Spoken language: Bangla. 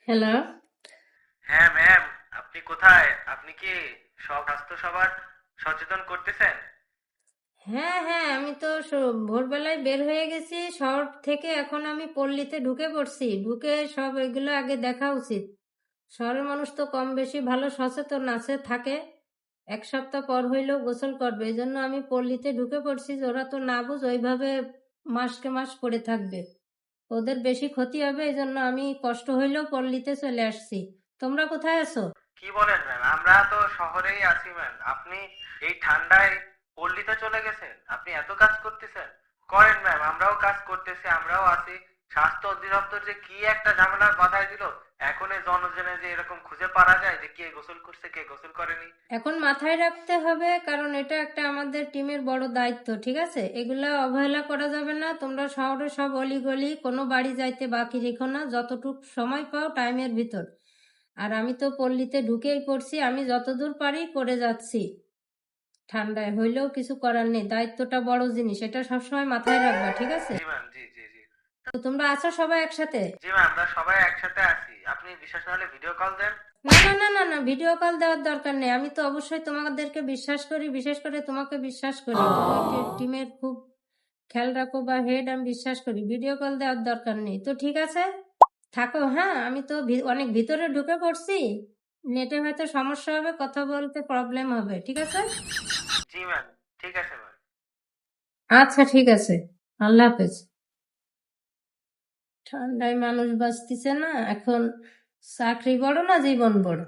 হ্যালো। হ্যাঁ ম্যাম, আপনি কোথায়? আপনি কি সব স্বাস্থ্য সবার সচেতন করতেছেন? হ্যাঁ হ্যাঁ, আমি তো ভোরবেলায় বের হয়ে গেছি শহর থেকে। এখন আমি পল্লীতে ঢুকে পড়ছি। ঢুকে সব এগুলো আগে দেখা উচিত। শহরের মানুষ তো কম বেশি ভালো সচেতন আছে থাকে। এক সপ্তাহ পর হইলেও গোসল করবে, এই জন্য আমি পল্লীতে ঢুকে পড়ছি যে ওরা তো না বুঝ ওইভাবে মাসকে মাস পড়ে থাকবে, ওদের বেশি ক্ষতি হবে। এই জন্য আমি কষ্ট হইলেও পল্লীতে চলে আসছি। তোমরা কোথায় আছো? কি বলেন ম্যাম, আমরা তো শহরেই আছি ম্যাম। আপনি এই ঠান্ডায় পল্লীতে চলে গেছেন? আপনি এত কাজ করতেছেন? করেন ম্যাম, আমরাও কাজ করতেছি, আমরাও আছি। স্বাস্থ্য অধিদপ্তর যে কি একটা ঝামেলার বাধায় দিল। এখন এই জনজনে যে এরকম খুঁজে পারা যায় যে কে গোসল করছে কে গোসল করেনি। এখন মাথায় রাখতে হবে, কারণ এটা একটা আমাদের টিমের বড় দায়িত্ব, ঠিক আছে? এগুলা অবহেলা করা যাবে না। তোমরা শহরে সব অলিগলি কোনো বাড়ি যাইতে বাকি রেখো না, যতটুক সময় পাও টাইমের ভিতর। আর আমি তো পল্লীতে ঢুকেই পড়ছি, আমি যতদূর পারি করে যাচ্ছি। ঠান্ডায় হইলেও কিছু করার নেই, দায়িত্বটা বড় জিনিস, এটা সবসময় মাথায় রাখবা, ঠিক আছে? জি ম্যাম, জি জি জি। তো তোমরা আছো সবাই একসাথে? জি ম্যাম, আমরা সবাই একসাথে আছি। আপনি বিশ্বাস না হলে ভিডিও কল দেন। না না না না না, ভিডিও কল দেওয়ার দরকার নেই। আমি তো অবশ্যই তোমাদেরকে বিশ্বাস করি, বিশেষ করে তোমাকে বিশ্বাস করি। তুমি টিমের খুব খেয়াল রাখো বা হেড, আমি বিশ্বাস করি। ভিডিও কল দেওয়ার দরকার নেই তো, ঠিক আছে? থাকো, হ্যাঁ। আমি তো অনেক ভিতরে ঢুকে পড়ছি, নেটে হয়তো সমস্যা হবে, কথা বলতে প্রবলেম হবে, ঠিক আছে? জি ম্যাম, ঠিক আছে ম্যাম। আচ্ছা ঠিক আছে, আল্লাহ হাফেজ। ঠান্ডায় মানুষ বাঁচতেছে না এখন। চাকরি বড় না জীবন বড়?